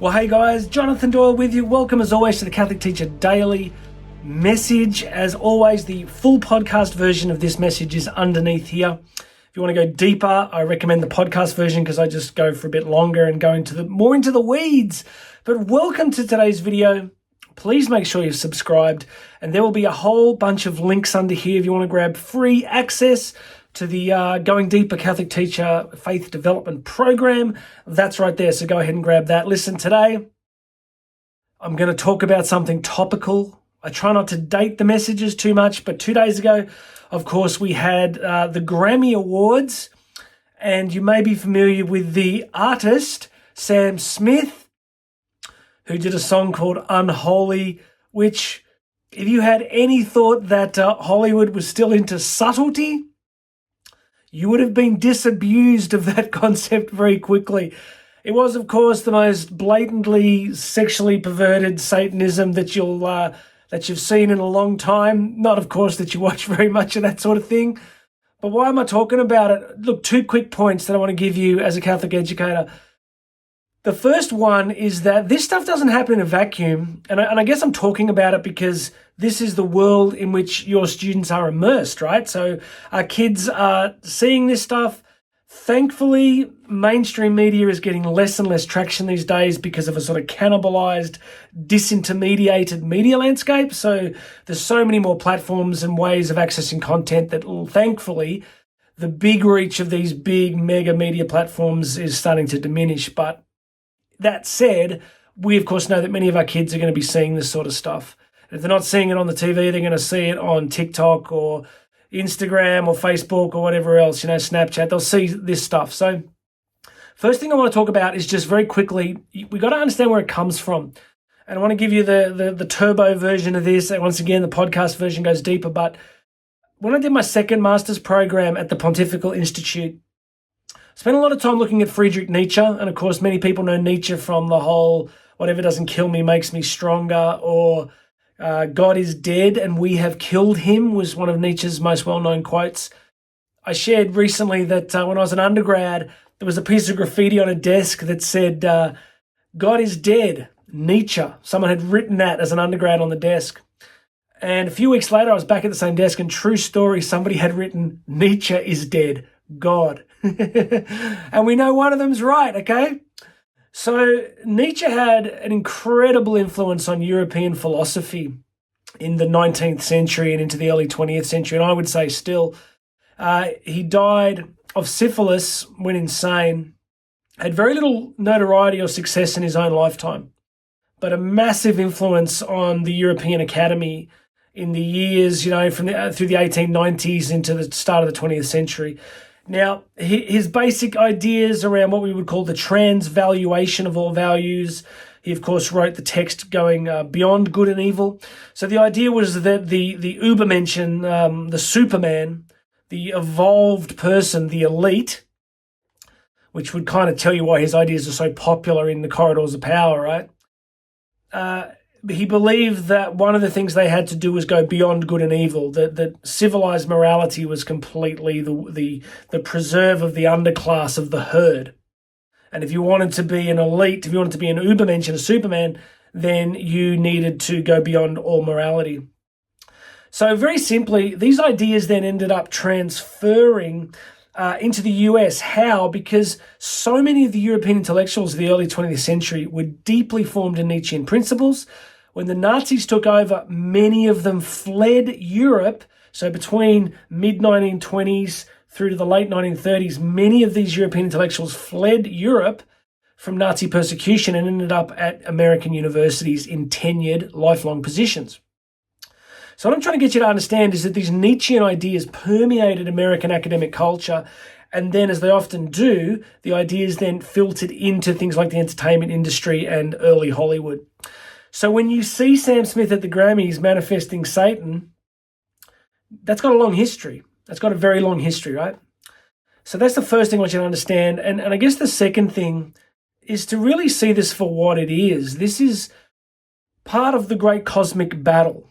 Well, hey guys, Jonathan Doyle with you. Welcome as always to the Catholic Teacher Daily message. As always, the full podcast version of this message is underneath here. If you want to go deeper, I recommend the podcast version because I just go for a bit longer and go into more into the weeds. But welcome to today's video. Please make sure you've subscribed, and there will be a whole bunch of links under here if you want to grab free access to the Going Deeper Catholic Teacher Faith Development Program. That's right there, so go ahead and grab that. Listen, today I'm going to talk about something topical. I try not to date the messages too much, but 2 days ago, of course, we had the Grammy Awards, and you may be familiar with the artist, Sam Smith, who did a song called Unholy, which, if you had any thought that Hollywood was still into subtlety, you would have been disabused of that concept very quickly. It was, of course, the most blatantly sexually perverted Satanism that you've seen in a long time. Not, of course, that you watch very much of that sort of thing. But why am I talking about it? Look, 2 quick points that I want to give you as a Catholic educator. The first one is that this stuff doesn't happen in a vacuum. And I guess I'm talking about it because this is the world in which your students are immersed, right? So our kids are seeing this stuff. Thankfully, mainstream media is getting less and less traction these days because of a sort of cannibalized, disintermediated media landscape. So there's so many more platforms and ways of accessing content that, thankfully, the big reach of these big mega media platforms is starting to diminish. But that said, we of course know that many of our kids are going to be seeing this sort of stuff. If they're not seeing it on the TV, they're going to see it on TikTok or Instagram or Facebook or whatever else, Snapchat. They'll see this stuff. So first thing I want to talk about is just very quickly, we got to understand where it comes from. And I want to give you the turbo version of this. And once again, the podcast version goes deeper. But when I did my second master's program at the Pontifical Institute, spent a lot of time looking at Friedrich Nietzsche, and of course many people know Nietzsche from the whole whatever doesn't kill me makes me stronger, or God is dead and we have killed him was one of Nietzsche's most well-known quotes. I shared recently that when I was an undergrad, there was a piece of graffiti on a desk that said, God is dead, Nietzsche. Someone had written that as an undergrad on the desk. And a few weeks later, I was back at the same desk, and true story, somebody had written, Nietzsche is dead, God. And we know one of them's right, okay? So Nietzsche had an incredible influence on European philosophy in the 19th century and into the early 20th century, and I would say still. He died of syphilis when insane, had very little notoriety or success in his own lifetime, but a massive influence on the European Academy in the years, through the 1890s into the start of the 20th century. Now, his basic ideas around what we would call the transvaluation of all values. He, of course, wrote the text going beyond good and evil. So the idea was that the Übermenschen, the Superman, the evolved person, the elite, which would kind of tell you why his ideas are so popular in the corridors of power, right? He believed that one of the things they had to do was go beyond good and evil, that civilized morality was completely the preserve of the underclass of the herd. And if you wanted to be an elite, if you wanted to be an Übermensch, a Superman, then you needed to go beyond all morality. So very simply, these ideas then ended up transferring into the US. How? Because so many of the European intellectuals of the early 20th century were deeply formed in Nietzschean principles. When the Nazis took over, many of them fled Europe. So between mid-1920s through to the late 1930s, many of these European intellectuals fled Europe from Nazi persecution and ended up at American universities in tenured, lifelong positions. So what I'm trying to get you to understand is that these Nietzschean ideas permeated American academic culture, and then, as they often do, the ideas then filtered into things like the entertainment industry and early Hollywood. So when you see Sam Smith at the Grammys manifesting Satan, that's got a long history. That's got a very long history, right? So that's the first thing I want you to understand. And I guess the second thing is to really see this for what it is. This is part of the great cosmic battle.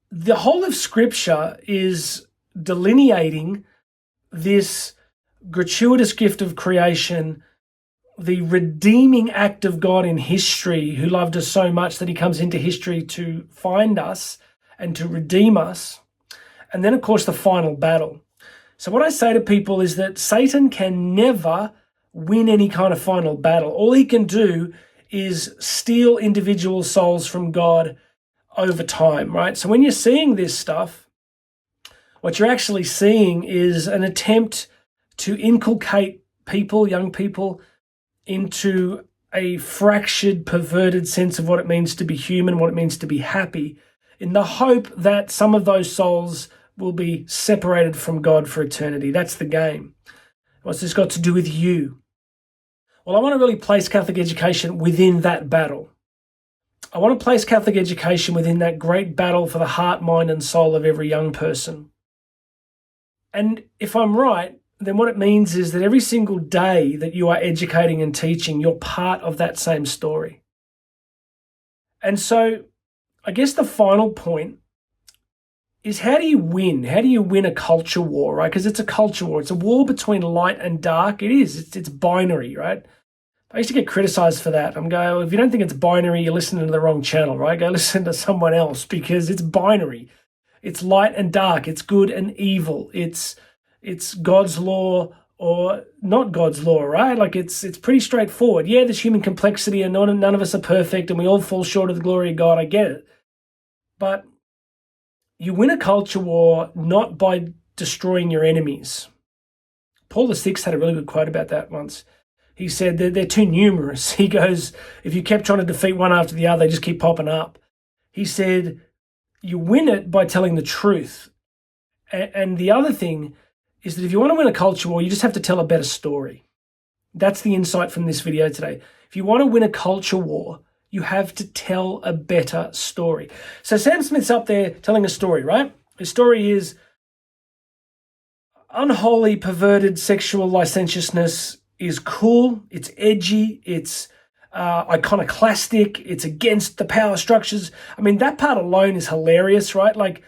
The whole of Scripture is delineating this gratuitous gift of creation the redeeming act of God in history, who loved us so much that he comes into history to find us and to redeem us. And then, of course, the final battle. So what I say to people is that Satan can never win any kind of final battle. All he can do is steal individual souls from God over time, right? So when you're seeing this stuff, what you're actually seeing is an attempt to inculcate people, young people, into a fractured, perverted sense of what it means to be human, what it means to be happy, in the hope that some of those souls will be separated from God for eternity. That's the game. What's this got to do with you? Well, I want to really place Catholic education within that battle. I want to place Catholic education within that great battle for the heart, mind, and soul of every young person. And if I'm right, then what it means is that every single day that you are educating and teaching, you're part of that same story. And so I guess the final point is, how do you win? How do you win a culture war, right? Because it's a culture war. It's a war between light and dark. It is. It's binary, right? I used to get criticized for that. I'm going, well, if you don't think it's binary, you're listening to the wrong channel, right? Go listen to someone else, because it's binary. It's light and dark. It's good and evil. It's God's law or not God's law, right? Like it's pretty straightforward. Yeah, there's human complexity and none of us are perfect and we all fall short of the glory of God. I get it. But you win a culture war not by destroying your enemies. Paul VI had a really good quote about that once. He said they're too numerous. He goes, if you kept trying to defeat one after the other, they just keep popping up. He said, you win it by telling the truth. And the other thing is that if you want to win a culture war, you just have to tell a better story. That's the insight from this video today. If you want to win a culture war, you have to tell a better story. So Sam Smith's up there telling a story, right? His story is unholy, perverted sexual licentiousness is cool, it's edgy, it's iconoclastic, it's against the power structures. I mean, that part alone is hilarious, right? Like,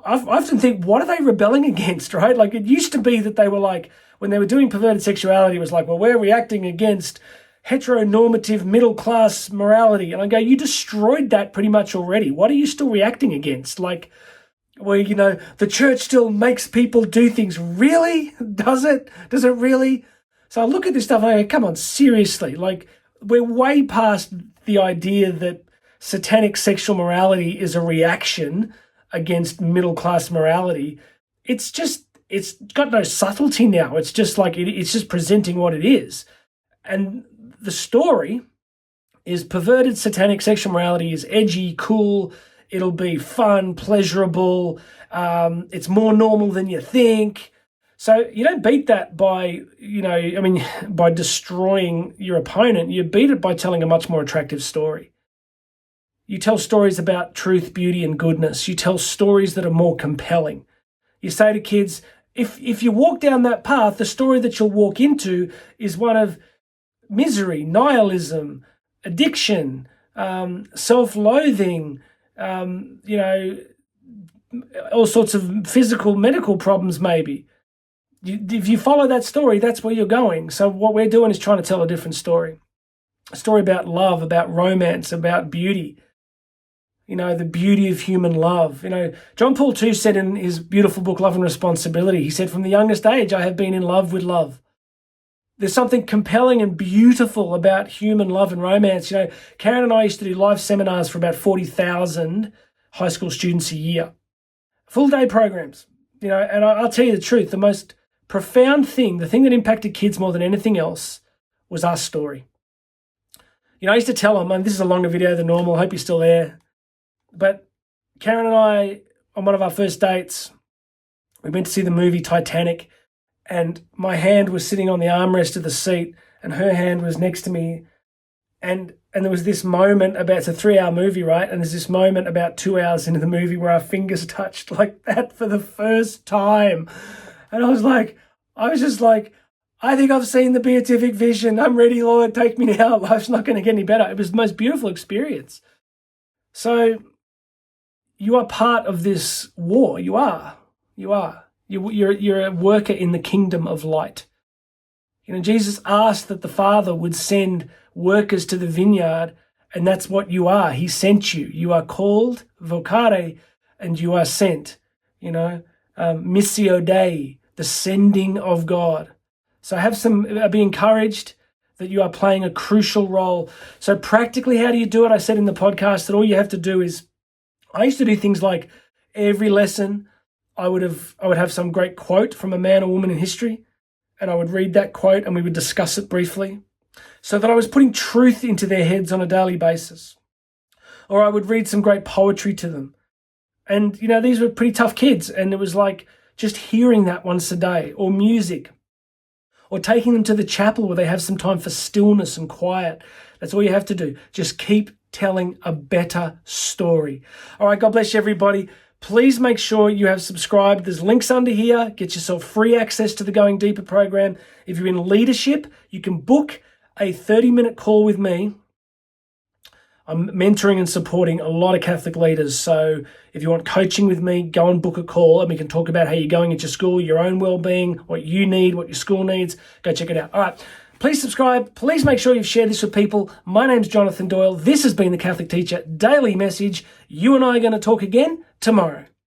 I often think, what are they rebelling against, right? Like, it used to be that they were like, when they were doing perverted sexuality, it was like, well, we're reacting against heteronormative middle-class morality. And I go, you destroyed that pretty much already. What are you still reacting against? Like, well, you know, the church still makes people do things. Really? Does it? Does it really? So I look at this stuff and I go, come on, seriously. Like, we're way past the idea that satanic sexual morality is a reaction against middle-class morality. It's got no subtlety now. It's just like, it's just presenting what it is. And the story is perverted satanic sexual morality is edgy, cool, it'll be fun, pleasurable, it's more normal than you think. So you don't beat that by, by destroying your opponent. You beat it by telling a much more attractive story. You tell stories about truth, beauty, and goodness. You tell stories that are more compelling. You say to kids, if you walk down that path, the story that you'll walk into is one of misery, nihilism, addiction, self-loathing, all sorts of physical, medical problems maybe. If you follow that story, that's where you're going. So what we're doing is trying to tell a different story. A story about love, about romance, about beauty. The beauty of human love. John Paul II said in his beautiful book, Love and Responsibility, he said, from the youngest age, I have been in love with love. There's something compelling and beautiful about human love and romance. Karen and I used to do live seminars for about 40,000 high school students a year. Full day programs. And I'll tell you the truth, the most profound thing, the thing that impacted kids more than anything else, was our story. I used to tell them, and this is a longer video than normal, I hope you're still there, but Karen and I, on one of our first dates, we went to see the movie Titanic, and my hand was sitting on the armrest of the seat and her hand was next to me. And there was this moment it's a 3-hour movie, right? And there's this moment about 2 hours into the movie where our fingers touched like that for the first time. And I was just like, I think I've seen the beatific vision. I'm ready, Lord, take me now. Life's not going to get any better. It was the most beautiful experience. So you are part of this war. You are. You're a worker in the kingdom of light. Jesus asked that the Father would send workers to the vineyard, and that's what you are. He sent you. You are called, vocare, and you are sent. Missio Dei, the sending of God. So be encouraged that you are playing a crucial role. So practically, how do you do it? I said in the podcast that all you have to do is, I used to do things like every lesson, I would have some great quote from a man or woman in history, and I would read that quote and we would discuss it briefly, so that I was putting truth into their heads on a daily basis. Or I would read some great poetry to them. And, these were pretty tough kids, and it was like just hearing that once a day, or music, or taking them to the chapel where they have some time for stillness and quiet. That's all you have to do. Just keep telling a better story. All right, God bless you, everybody. Please make sure you have subscribed. There's links under here. Get yourself free access to the Going Deeper program. If you're in leadership, you can book a 30-minute call with me. I'm mentoring and supporting a lot of Catholic leaders. So if you want coaching with me, go and book a call and we can talk about how you're going at your school, your own well-being, what you need, what your school needs. Go check it out. All right. Please subscribe. Please make sure you've shared this with people. My name's Jonathan Doyle. This has been the Catholic Teacher Daily Message. You and I are going to talk again tomorrow.